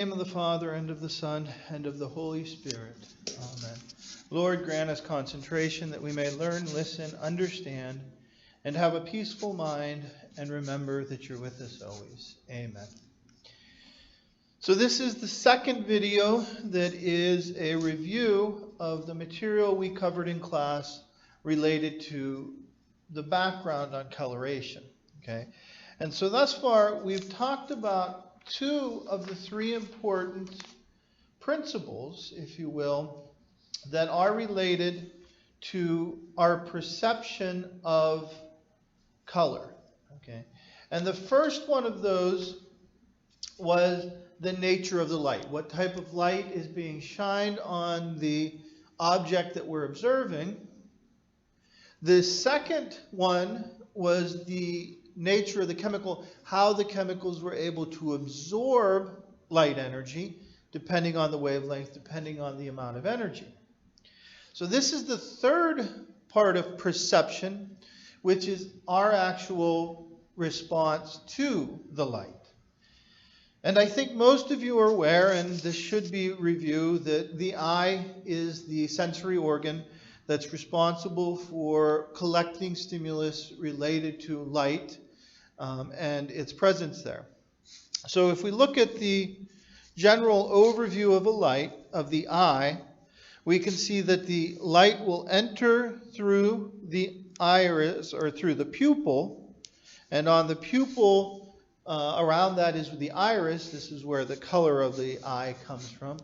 In the name of the Father, and of the Son, and of the Holy Spirit. Amen. Lord, grant us concentration that we may learn, listen, understand, and have a peaceful mind, and remember that you're with us always. Amen. So this is the second video that is a review of the material we covered in class related to the background on coloration. Okay? And so thus far, we've talked about two of the three important principles, if you will, that are related to our perception of color. Okay? And the first one of those was the nature of the light. What type of light is being shined on the object that we're observing? The second one was the nature of the chemical, how the chemicals were able to absorb light energy, depending on the wavelength, depending on the amount of energy. So this is the third part of perception, which is our actual response to the light. And I think most of you are aware, and this should be reviewed, that the eye is the sensory organ that's responsible for collecting stimulus related to light and its presence there. So if we look at the general overview of a light, of the eye, we can see that the light will enter through the iris, or through the pupil, and on the pupil, around that is the iris. This is where the color of the eye comes from.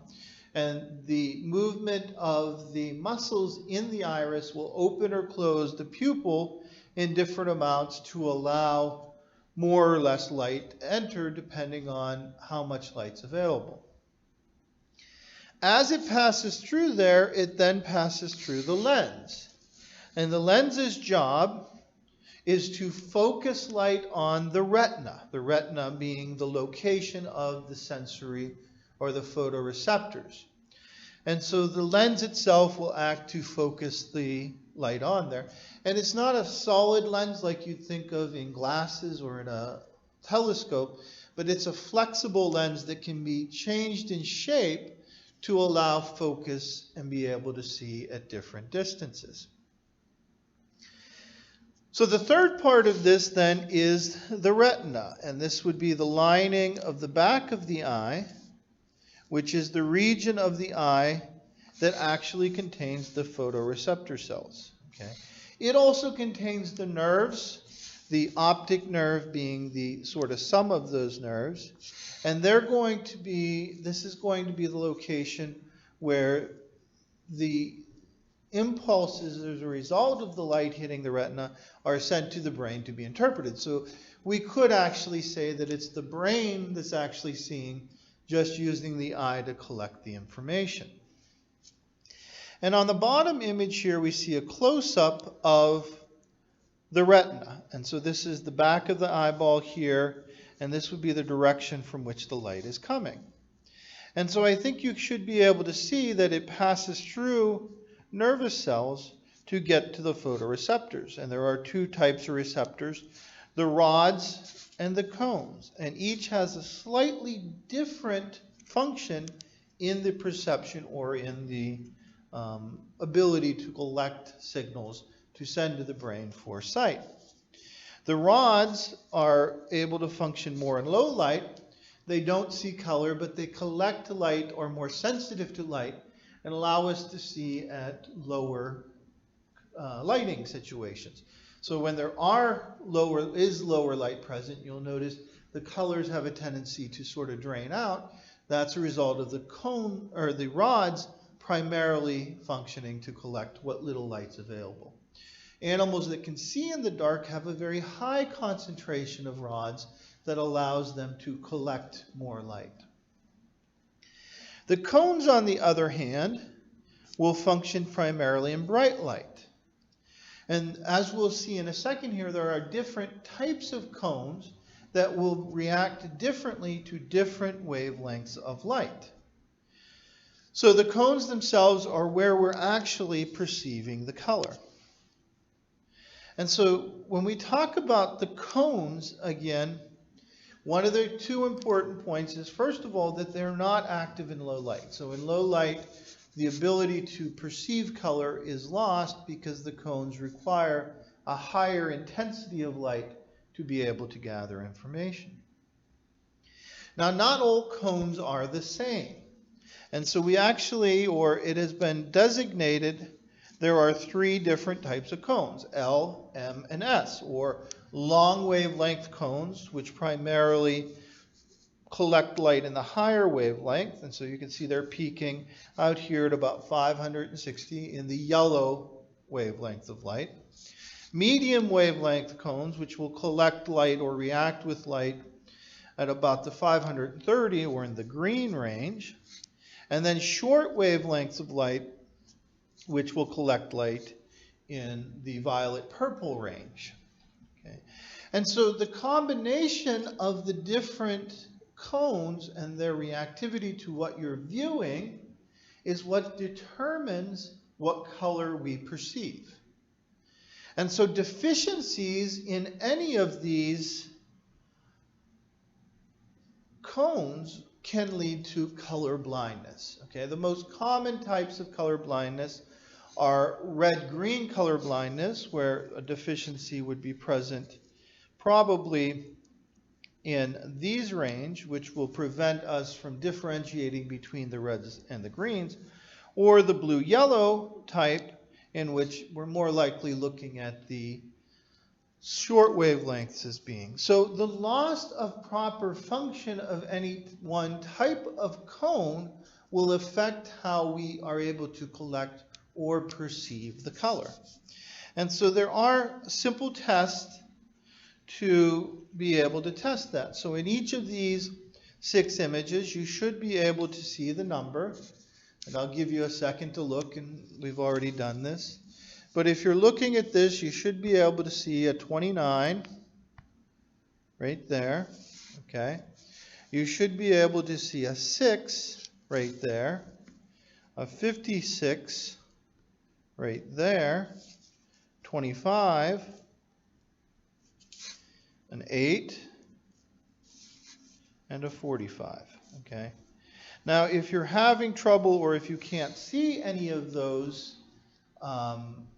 And the movement of the muscles in the iris will open or close the pupil in different amounts to allow more or less light to enter depending on how much light's available. As it passes through there, it then passes through the lens. And the lens's job is to focus light on the retina being the location of the sensory or the photoreceptors. And so the lens itself will act to focus the light on there. And it's not a solid lens like you'd think of in glasses or in a telescope, but it's a flexible lens that can be changed in shape to allow focus and be able to see at different distances. So the third part of this then is the retina, and this would be the lining of the back of the eye, which is the region of the eye that actually contains the photoreceptor cells. Okay? It also contains the nerves, the optic nerve being the sort of sum of those nerves, and this is going to be the location where the impulses as a result of the light hitting the retina are sent to the brain to be interpreted. So we could actually say that it's the brain that's actually seeing, just using the eye to collect the information. And on the bottom image here, we see a close-up of the retina. And so this is the back of the eyeball here, and this would be the direction from which the light is coming. And so I think you should be able to see that it passes through nervous cells to get to the photoreceptors. And there are two types of receptors, the rods and the cones. And each has a slightly different function in the perception or in the ability to collect signals to send to the brain for sight. The rods are able to function more in low light. They don't see color, but they collect light, or more sensitive to light, and allow us to see at lower lighting situations. So when there is lower light present, you'll notice the colors have a tendency to sort of drain out. That's a result of the cone or the rods primarily functioning to collect what little light's available. Animals that can see in the dark have a very high concentration of rods that allows them to collect more light. The cones, on the other hand, will function primarily in bright light. And as we'll see in a second here, there are different types of cones that will react differently to different wavelengths of light. So the cones themselves are where we're actually perceiving the color. And so when we talk about the cones, again, One of the two important points is, first of all, that they're not active in low light. So in low light, the ability to perceive color is lost because the cones require a higher intensity of light to be able to gather information. Now, not all cones are the same. And so we actually, or it has been designated, there are three different types of cones, L, M, and S, or long wavelength cones, which primarily collect light in the higher wavelength. And so you can see they're peaking out here at about 560 in the yellow wavelength of light. Medium wavelength cones, which will collect light or react with light at about the 530 or in the green range. And then short wavelengths of light, which will collect light in the violet-purple range. Okay. And so the combination of the different cones and their reactivity to what you're viewing is what determines what color we perceive. And so deficiencies in any of these cones can lead to color blindness. Okay, the most common types of color blindness are red-green color blindness, where a deficiency would be present probably in these range, which will prevent us from differentiating between the reds and the greens, or the blue-yellow type, in which we're more likely looking at the short wavelengths as being. So the loss of proper function of any one type of cone will affect how we are able to collect or perceive the color. And so there are simple tests to be able to test that. So in each of these 6 images, you should be able to see the number. And I'll give you a second to look, and we've already done this. But if you're looking at this, you should be able to see a 29 right there. Okay. You should be able to see a 6 right there, a 56 right there, 25, an 8, and a 45. Okay. Now, if you're having trouble or if you can't see any of those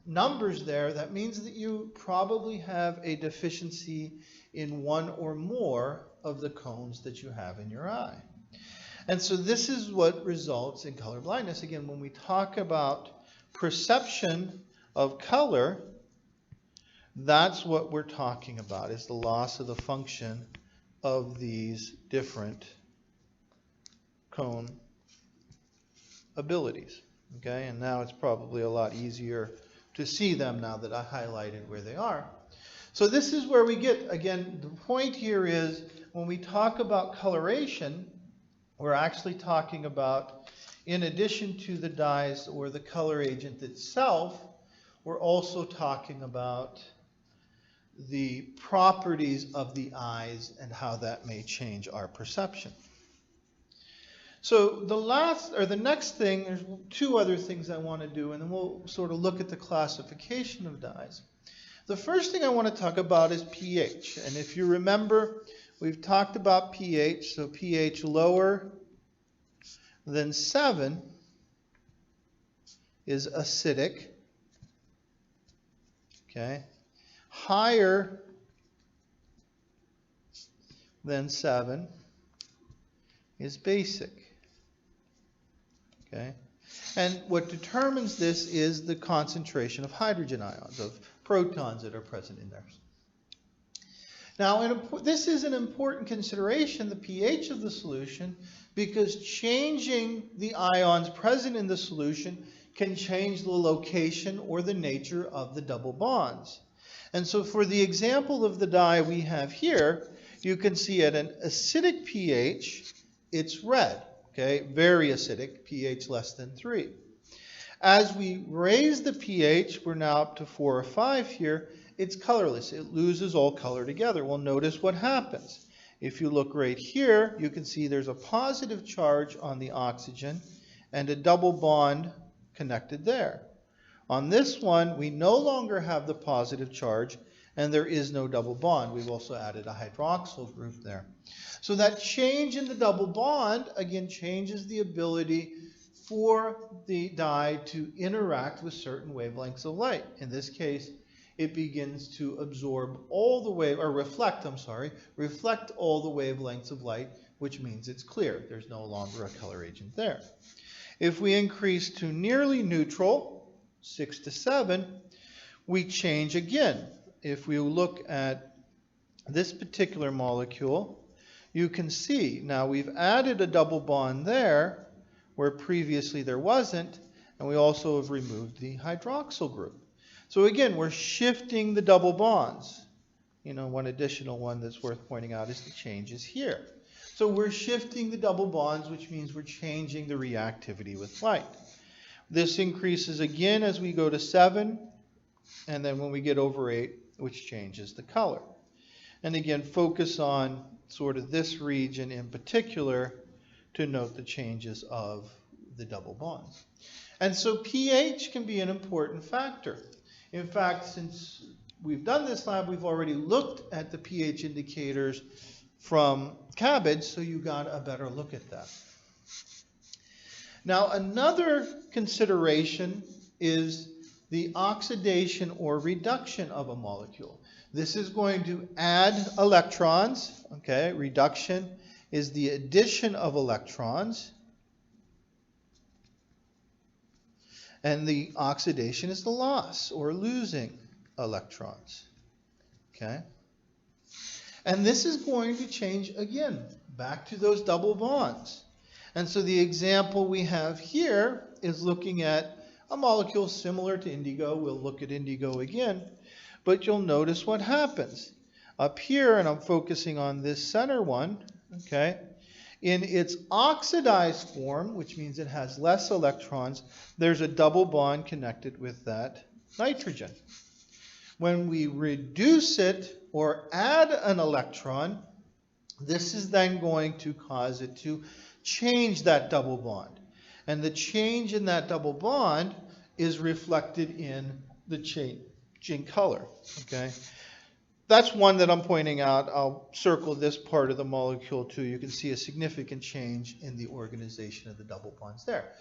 numbers there, that means that you probably have a deficiency in one or more of the cones that you have in your eye. And so this is what results in color blindness. Again, when we talk about perception of color, that's what we're talking about, is the loss of the function of these different cone abilities. Okay, and now it's probably a lot easier to see them now that I highlighted where they are. So this is where we get, again, the point here is when we talk about coloration, we're actually talking about, in addition to the dyes or the color agent itself, we're also talking about the properties of the eyes and how that may change our perception. So the next thing, there's 2 other things I want to do, and then we'll sort of look at the classification of dyes. The first thing I want to talk about is pH. And if you remember, we've talked about pH. So pH lower than 7 is acidic. Okay. Higher than 7 is basic. Okay. And what determines this is the concentration of hydrogen ions, of protons that are present in there. Now, this is an important consideration, the pH of the solution, because changing the ions present in the solution can change the location or the nature of the double bonds. And so for the example of the dye we have here, you can see at an acidic pH, it's red. Okay, very acidic, pH less than 3. As we raise the pH, we're now up to 4 or 5 here, it's colorless. It loses all color together. Well, notice what happens. If you look right here, you can see there's a positive charge on the oxygen and a double bond connected there. On this one, we no longer have the positive charge, and there is no double bond. We've also added a hydroxyl group there. So that change in the double bond, again, changes the ability for the dye to interact with certain wavelengths of light. In this case, it begins to absorb all the wave, or reflect all the wavelengths of light, which means it's clear. There's no longer a color agent there. If we increase to nearly neutral, 6 to 7, we change again. If we look at this particular molecule, you can see now we've added a double bond there where previously there wasn't, and we also have removed the hydroxyl group. So again, we're shifting the double bonds. One additional one that's worth pointing out is the changes here. So we're shifting the double bonds, which means we're changing the reactivity with light. This increases again as we go to 7, and then when we get over 8, which changes the color. And again, focus on sort of this region in particular to note the changes of the double bonds. And so pH can be an important factor. In fact, since we've done this lab, we've already looked at the pH indicators from cabbage, so you got a better look at that. Now, another consideration is the oxidation or reduction of a molecule. This is going to add electrons, okay? Reduction is the addition of electrons. And the oxidation is the loss or losing electrons, okay? And this is going to change again, back to those double bonds. And so the example we have here is looking at a molecule similar to indigo. We'll look at indigo again, but you'll notice what happens. Up here, and I'm focusing on this center one, okay? In its oxidized form, which means it has less electrons, there's a double bond connected with that nitrogen. When we reduce it or add an electron, this is then going to cause it to change that double bond. And the change in that double bond is reflected in the change in color. Okay? That's one that I'm pointing out. I'll circle this part of the molecule too. You can see a significant change in the organization of the double bonds there.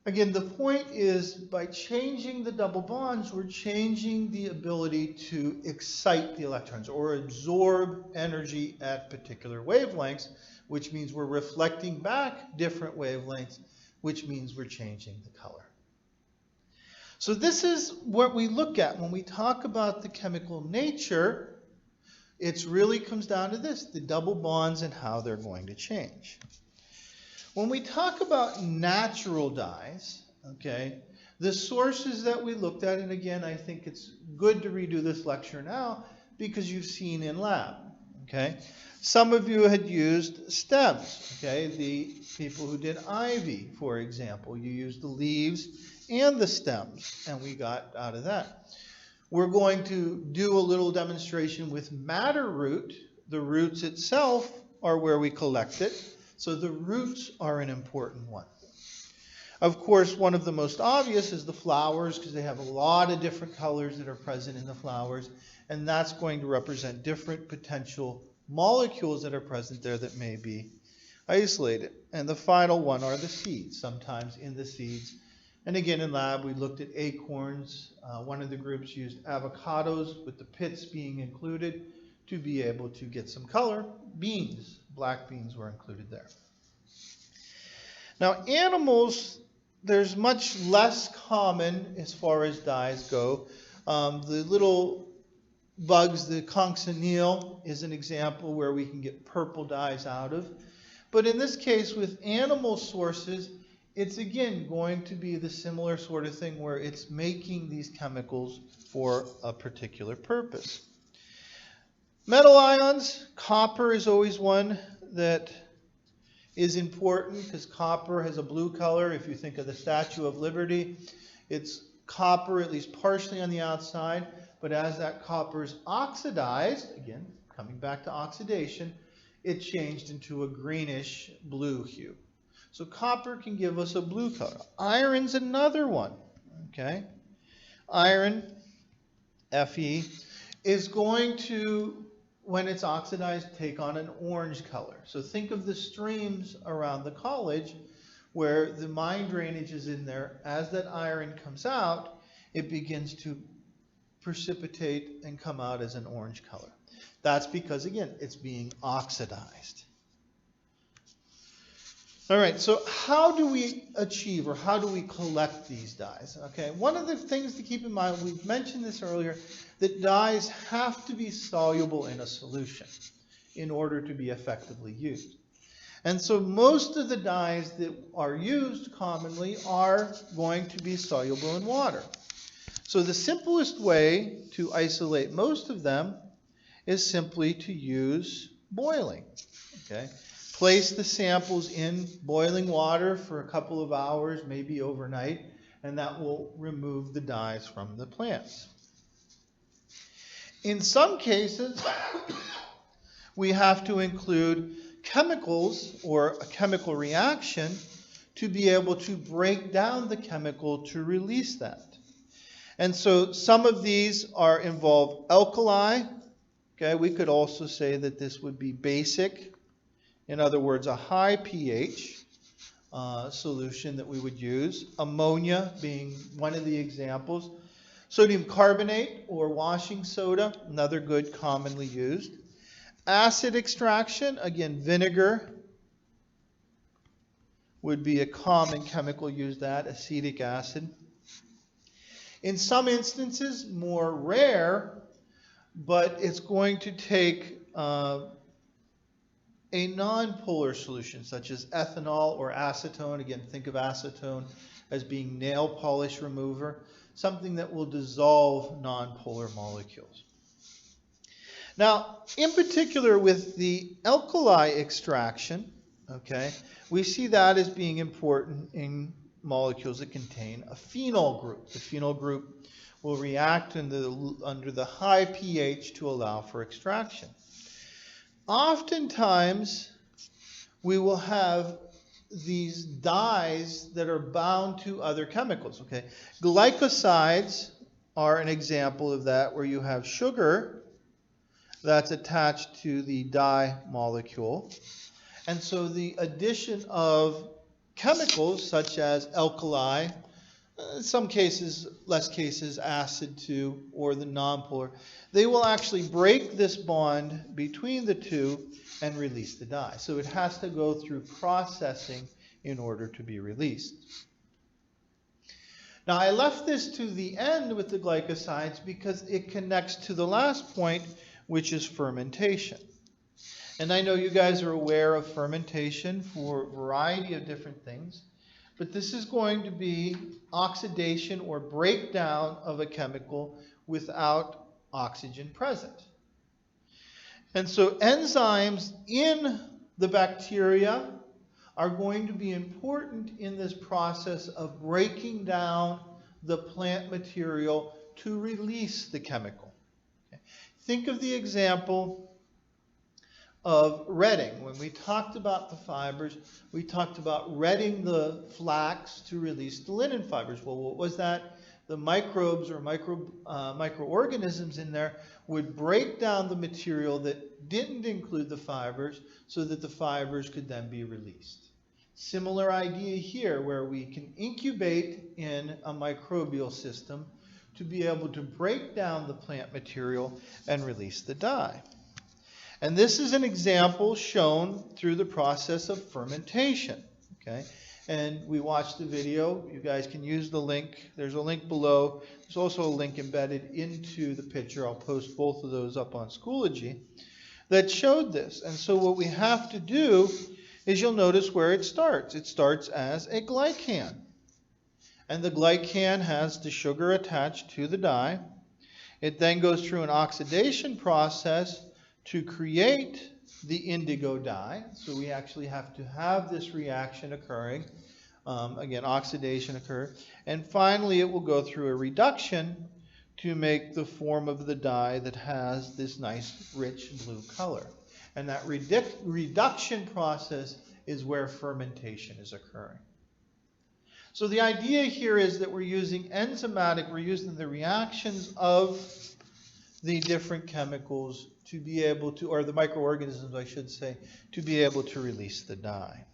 Again, the point is by changing the double bonds, we're changing the ability to excite the electrons or absorb energy at particular wavelengths, which means we're reflecting back different wavelengths, which means we're changing the color. So this is what we look at when we talk about the chemical nature. It really comes down to this, the double bonds and how they're going to change. When we talk about natural dyes, okay, the sources that we looked at, and again, I think it's good to redo this lecture now because you've seen in lab, okay? Some of you had used stems, okay? The people who did ivy, for example, you used the leaves and the stems, and we got out of that. We're going to do a little demonstration with madder root. The roots itself are where we collect it, so the roots are an important one. Of course, one of the most obvious is the flowers, because they have a lot of different colors that are present in the flowers, and that's going to represent different potential molecules that are present there that may be isolated. And the final one are the seeds, sometimes in the seeds. And again, in lab, we looked at acorns. One of the groups used avocados with the pits being included to be able to get some color. Beans, black beans were included there. Now, animals, there's much less common as far as dyes go. The little bugs, the cochineal is an example where we can get purple dyes out of. But in this case, with animal sources, it's again going to be the similar sort of thing where it's making these chemicals for a particular purpose. Metal ions, copper is always one that is important because copper has a blue color. If you think of the Statue of Liberty, it's copper at least partially on the outside, but as that copper is oxidized, again, coming back to oxidation, it changed into a greenish blue hue. So copper can give us a blue color. Iron's another one, okay? Iron, Fe, is going to, when it's oxidized, take on an orange color. So think of the streams around the college where the mine drainage is in there. As that iron comes out, it begins to precipitate and come out as an orange color. That's because, again, it's being oxidized. All right, so how do we achieve, or how do we collect these dyes? Okay, one of the things to keep in mind, we've mentioned this earlier, that dyes have to be soluble in a solution in order to be effectively used. And so most of the dyes that are used commonly are going to be soluble in water. So the simplest way to isolate most of them is simply to use boiling. Okay? Place the samples in boiling water for a couple of hours, maybe overnight, and that will remove the dyes from the plants. In some cases, we have to include chemicals or a chemical reaction to be able to break down the chemical to release that. And so some of these involve alkali. Okay, we could also say that this would be basic. In other words, a high pH solution that we would use. Ammonia being one of the examples. Sodium carbonate or washing soda, another good commonly used. Acid extraction, again, vinegar would be a common chemical used, that, acetic acid. In some instances, more rare, but it's going to take a nonpolar solution, such as ethanol or acetone. Again, think of acetone as being nail polish remover, something that will dissolve nonpolar molecules. Now, in particular with the alkali extraction, okay, we see that as being important in molecules that contain a phenol group. The phenol group will react under the high pH to allow for extraction. Oftentimes, we will have these dyes that are bound to other chemicals. Okay, glycosides are an example of that, where you have sugar that's attached to the dye molecule. And so the addition of chemicals such as alkali, in some cases, less cases, acid too, or the nonpolar, they will actually break this bond between the two and release the dye. So it has to go through processing in order to be released. Now I left this to the end with the glycosides because it connects to the last point, which is fermentation. And I know you guys are aware of fermentation for a variety of different things, but this is going to be oxidation or breakdown of a chemical without oxygen present. And so enzymes in the bacteria are going to be important in this process of breaking down the plant material to release the chemical. Okay. Think of the example of retting. When we talked about the fibers, we talked about retting the flax to release the linen fibers. Well, what was that? The microbes or microorganisms in there would break down the material that didn't include the fibers so that the fibers could then be released. Similar idea here, where we can incubate in a microbial system to be able to break down the plant material and release the dye. And this is an example shown through the process of fermentation. Okay? And we watched the video. You guys can use the link. There's a link below. There's also a link embedded into the picture. I'll post both of those up on Schoology that showed this. And so what we have to do is, you'll notice where it starts. It starts as a glycan. And the glycan has the sugar attached to the dye. It then goes through an oxidation process to create the indigo dye. So we actually have to have this reaction occurring. Again, oxidation occur. And finally, it will go through a reduction to make the form of the dye that has this nice, rich blue color. And that reduction process is where fermentation is occurring. So the idea here is that we're using enzymatic, we're using the reactions of the different chemicals to be able to, or the microorganisms, I should say, to be able to release the dye.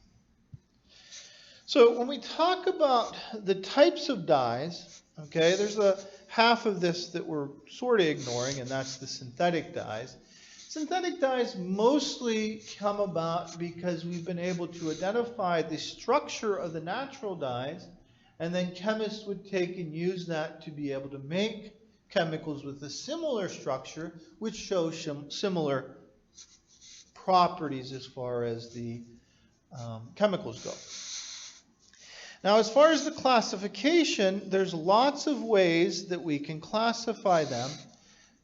So when we talk about the types of dyes, okay, there's a half of this that we're sort of ignoring, and that's the synthetic dyes. Synthetic dyes mostly come about because we've been able to identify the structure of the natural dyes, and then chemists would take and use that to be able to make chemicals with a similar structure, which show similar properties as far as the chemicals go. Now, as far as the classification, there's lots of ways that we can classify them,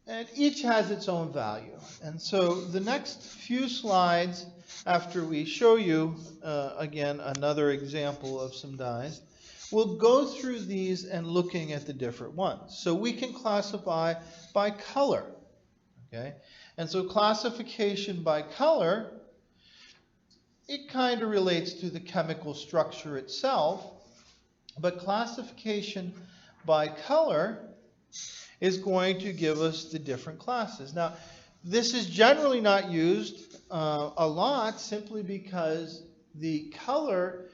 and each has its own value. And so the next few slides, after we show you, again, another example of some dyes, we'll go through these and looking at the different ones. So we can classify by color, okay? And so classification by color, it kind of relates to the chemical structure itself, but classification by color is going to give us the different classes. Now, this is generally not used a lot simply because the color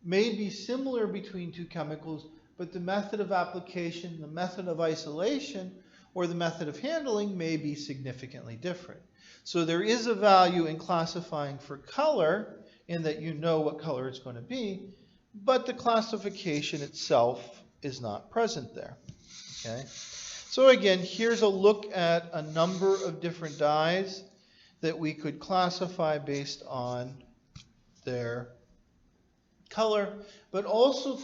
may be similar between two chemicals, but the method of application, the method of isolation, or the method of handling may be significantly different. So there is a value in classifying for color in that you know what color it's going to be, but the classification itself is not present there. Okay? So again, here's a look at a number of different dyes that we could classify based on their color, but also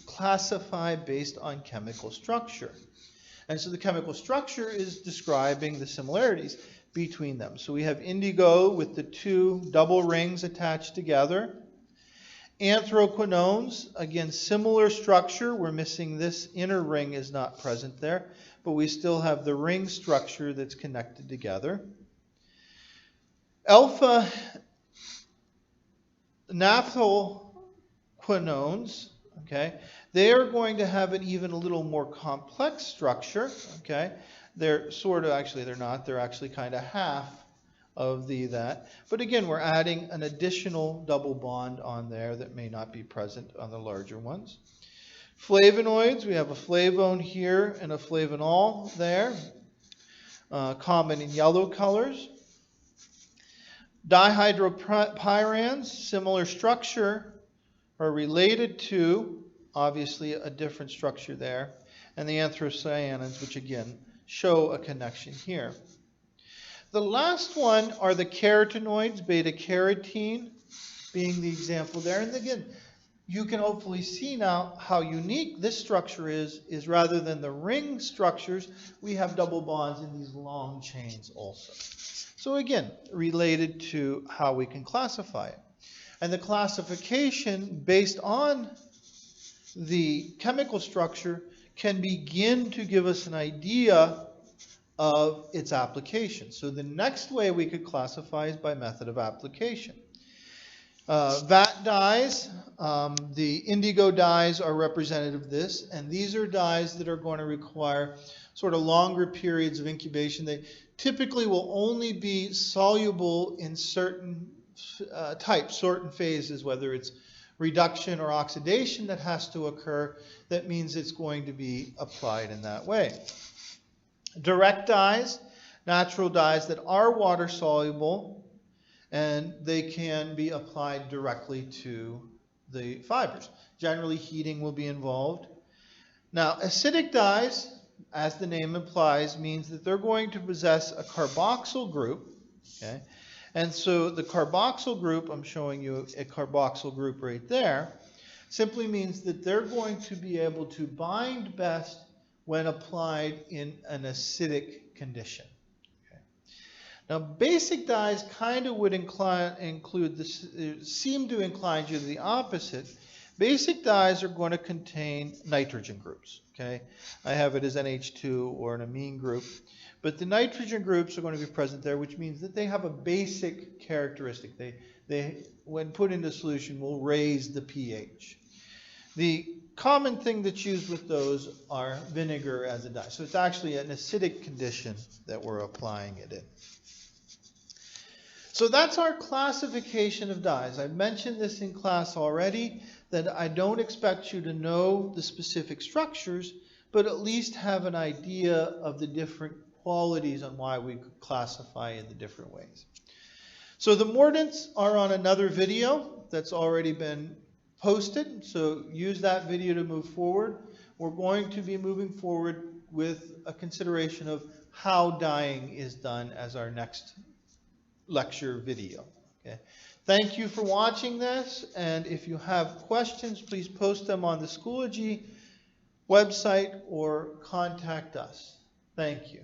classify based on chemical structure. And so the chemical structure is describing the similarities between them. So we have indigo with the two double rings attached together. Anthraquinones, again, similar structure. We're missing this inner ring is not present there, but we still have the ring structure that's connected together. Alpha naphthaloquinones, okay, they are going to have an even a little more complex structure, okay. They're sort of, actually they're not, they're actually kind of half of that. But again, we're adding an additional double bond on there that may not be present on the larger ones. Flavonoids, we have a flavone here and a flavonol there, common in yellow colors. Dihydropyrans, similar structure, are related to, obviously, a different structure there. And the anthocyanins, which again show a connection here. The last one are the carotenoids, beta-carotene being the example there. And again, you can hopefully see now how unique this structure is rather than the ring structures, we have double bonds in these long chains also. So again, related to how we can classify it. And the classification based on the chemical structure can begin to give us an idea of its application. So the next way we could classify is by method of application. Vat dyes, the indigo dyes are representative of this, and these are dyes that are going to require sort of longer periods of incubation. They typically will only be soluble in certain types, certain phases, whether it's reduction or oxidation that has to occur. That means it's going to be applied in that way. Direct dyes, natural dyes that are water soluble, and they can be applied directly to the fibers. Generally, heating will be involved. Now, acidic dyes, as the name implies, means that they're going to possess a carboxyl group. Okay? And so the carboxyl group, I'm showing you a carboxyl group right there, simply means that they're going to be able to bind best when applied in an acidic condition. Okay. Now, basic dyes kind of would include this, seem to incline you to the opposite. Basic dyes are going to contain nitrogen groups. Okay, I have it as NH2 or an amine group, but the nitrogen groups are going to be present there, which means that they have a basic characteristic. They when put into solution, will raise the pH. The common thing that's used with those are vinegar as a dye. So it's actually an acidic condition that we're applying it in. So that's our classification of dyes. I mentioned this in class already, that I don't expect you to know the specific structures, but at least have an idea of the different qualities and why we could classify in the different ways. So the mordants are on another video that's already been posted, so use that video to move forward. We're going to be moving forward with a consideration of how dyeing is done as our next lecture video. Okay. Thank you for watching this, and if you have questions, please post them on the Schoology website or contact us. Thank you.